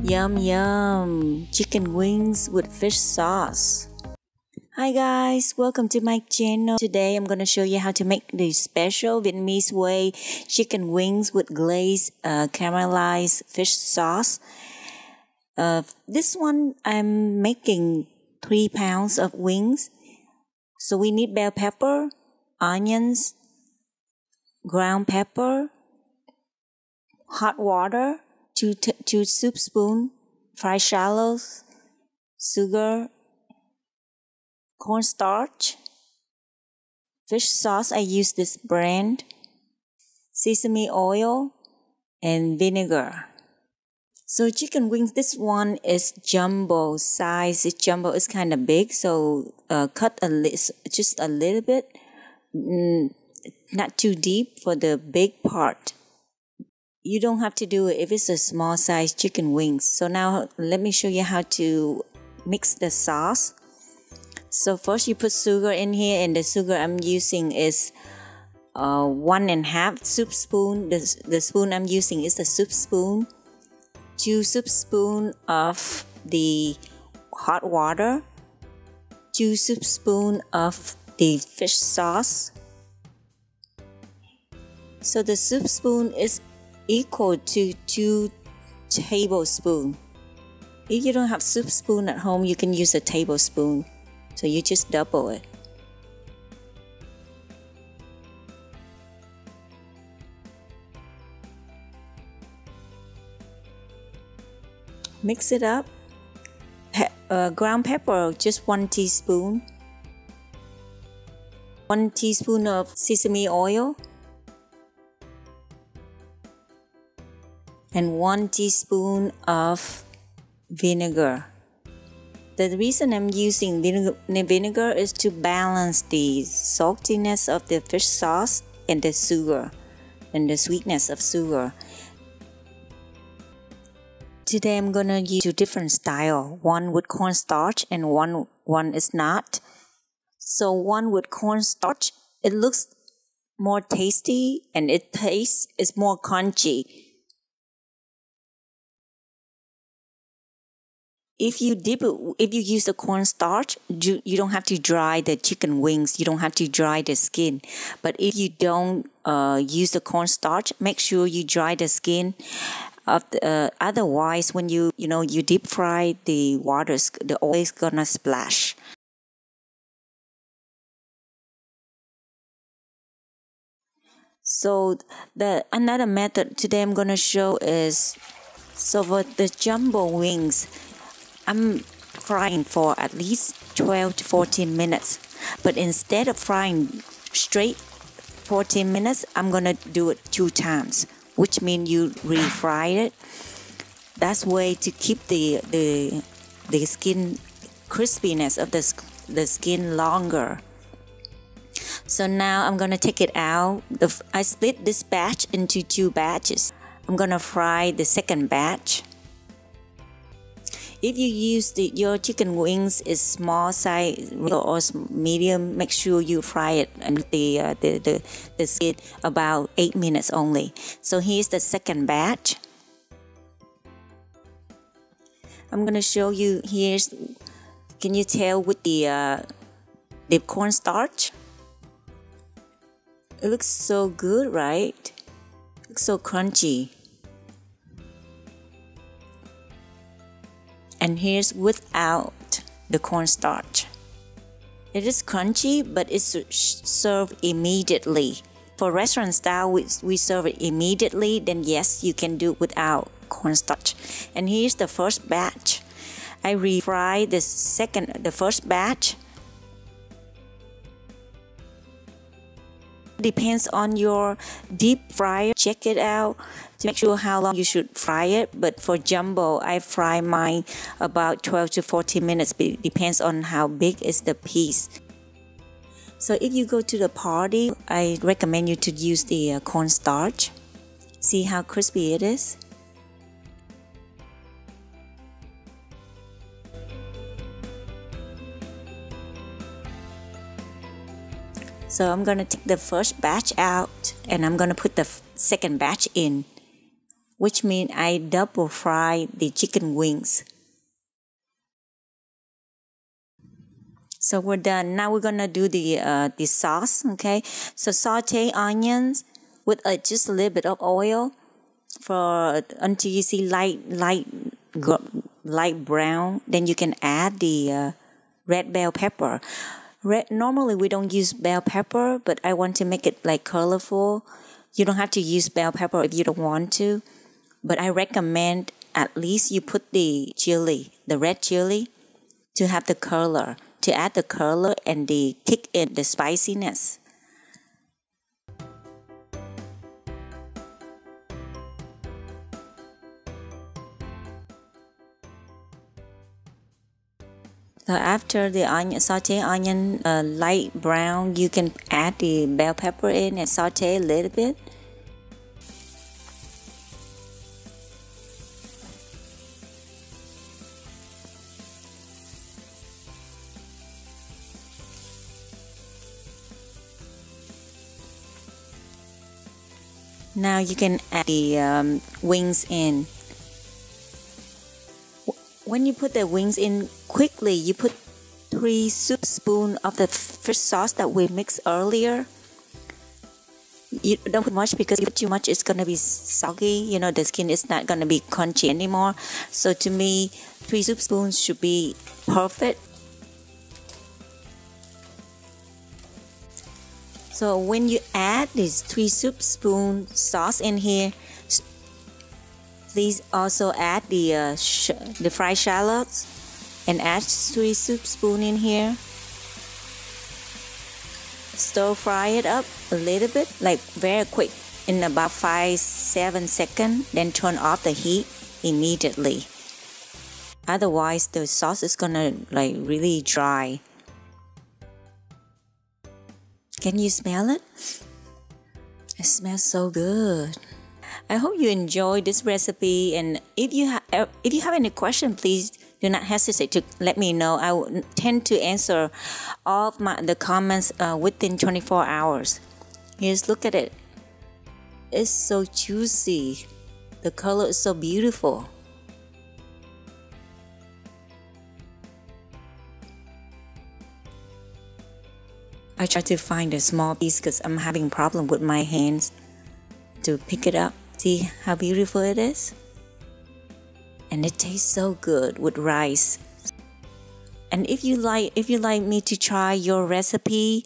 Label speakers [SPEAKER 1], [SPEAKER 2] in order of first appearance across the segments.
[SPEAKER 1] Yum yum! Chicken wings with fish sauce. Hi guys, welcome to my channel. Today I'm going to show you how to make the special Vietnamese way chicken wings with glazed caramelized fish sauce. This one I'm making 3 pounds of wings. So we need bell pepper, onions, ground pepper, hot water, 2 soup spoons, fried shallots, sugar, cornstarch, fish sauce. I use this brand, sesame oil, and vinegar. So chicken wings, this one is jumbo size. It's jumbo, it's kind of big, so cut just a little bit, not too deep for the big part. You don't have to do it if it's a small size chicken wings. So now let me show you how to mix the sauce. So first you put sugar in here, and the sugar I'm using is 1.5 soup spoon. The spoon I'm using is the soup spoon. 2 soup spoons of the hot water, 2 soup spoons of the fish sauce. So the soup spoon is equal to 2 tablespoons. If you don't have soup spoon at home, you can use a tablespoon. So you just double it. Mix it up. Ground pepper, just 1 teaspoon. 1 teaspoon of sesame oil. And 1 teaspoon of vinegar. The reason I'm using vinegar is to balance the saltiness of the fish sauce and the sugar and the sweetness of sugar. Today I'm gonna use 2 different styles, one with cornstarch and one is not. So one with cornstarch, it looks more tasty and it tastes is more crunchy. If you use the cornstarch, you don't have to dry the chicken wings. You don't have to dry the skin. But if you don't use the cornstarch, make sure you dry the skin. Otherwise, when you deep fry the oil is gonna splash. So another method today I'm gonna show is, so for the jumbo wings, I'm frying for at least 12 to 14 minutes. But instead of frying straight 14 minutes, I'm going to do it 2 times, which means you refry it. That's way to keep the skin crispiness of the skin longer. So now I'm going to take it out. I split this batch into 2 batches. I'm going to fry the second batch. If you use your chicken wings is small size or medium, make sure you fry it and the skin about 8 minutes only. So here's the second batch. I'm gonna show you. Can you tell with the cornstarch? It looks so good, right? It looks so crunchy. And here's without the cornstarch. It is crunchy, but it's served immediately. For restaurant style, we serve it immediately. Then yes, you can do it without cornstarch. And here's the first batch. I refry the first batch. Depends on your deep fryer. Check it out to make sure how long you should fry it. But for jumbo, I fry mine about 12 to 14 minutes. It depends on how big is the piece. So if you go to the party, I recommend you to use the cornstarch. See how crispy it is? So I'm going to take the first batch out and I'm going to put the second batch in. which means I double fry the chicken wings. So we're done. Now we're gonna do the sauce. Okay, so saute onions with just a little bit of oil until you see light brown. Then you can add the red bell pepper. Normally we don't use bell pepper, but I want to make it like colorful. You don't have to use bell pepper if you don't want to, but I recommend at least you put the chili, the red chili, to have the color. To add the color and the kick in the spiciness. So after the saute onion light brown, you can add the bell pepper in and saute a little bit. Now you can add the wings in. When you put the wings in quickly, you put 3 soup spoons of the fish sauce that we mixed earlier. You don't put much because if you put too much, it's going to be soggy. You know, the skin is not going to be crunchy anymore. So to me, 3 soup spoons should be perfect. So when you add these 3 soup spoon sauce in here, please also add the fried shallots and add 3 soup spoon in here. Stir fry it up a little bit, like very quick, in about 5-7 seconds. Then turn off the heat immediately. Otherwise, the sauce is gonna like really dry. Can you smell it? It smells so good. I hope you enjoyed this recipe, and if you have any question, please do not hesitate to let me know. I will tend to answer all of the comments within 24 hours. Here's look at it. It's so juicy. The color is so beautiful. I try to find a small piece because I'm having a problem with my hands to pick it up. See how beautiful it is? And it tastes so good with rice. And if you like me to try your recipe,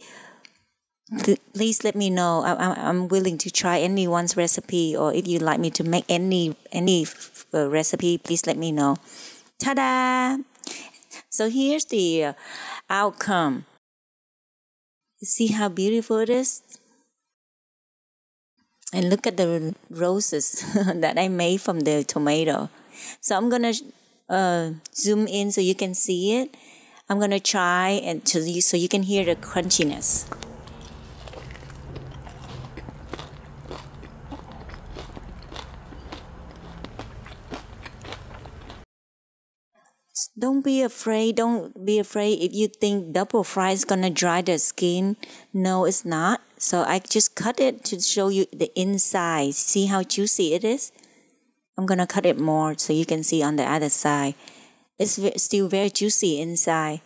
[SPEAKER 1] please let me know. I'm willing to try anyone's recipe, or if you'd like me to make any recipe, please let me know. Ta-da! So here's the outcome. See how beautiful it is? And look at the roses that I made from the tomato. So I'm gonna zoom in so you can see it. I'm gonna try and so you can hear the crunchiness. Don't be afraid if you think double fry is gonna dry the skin. No, it's not. So I just cut it to show you the inside. See how juicy it is? I'm gonna cut it more so you can see on the other side. It's still very juicy inside.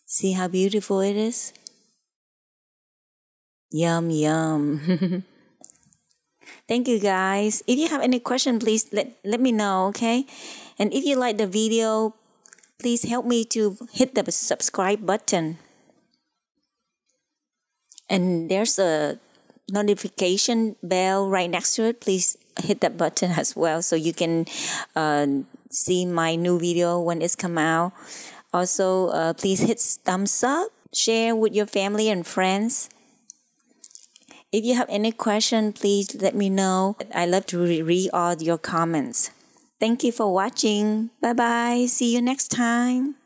[SPEAKER 1] See how beautiful it is? Yum, yum. Thank you guys. If you have any question, please let me know, okay? And if you like the video, please help me to hit the subscribe button. And there's a notification bell right next to it. Please hit that button as well so you can see my new video when it's come out. Also, please hit thumbs up, share with your family and friends. If you have any question, please let me know. I love to read all your comments. Thank you for watching. Bye-bye. See you next time.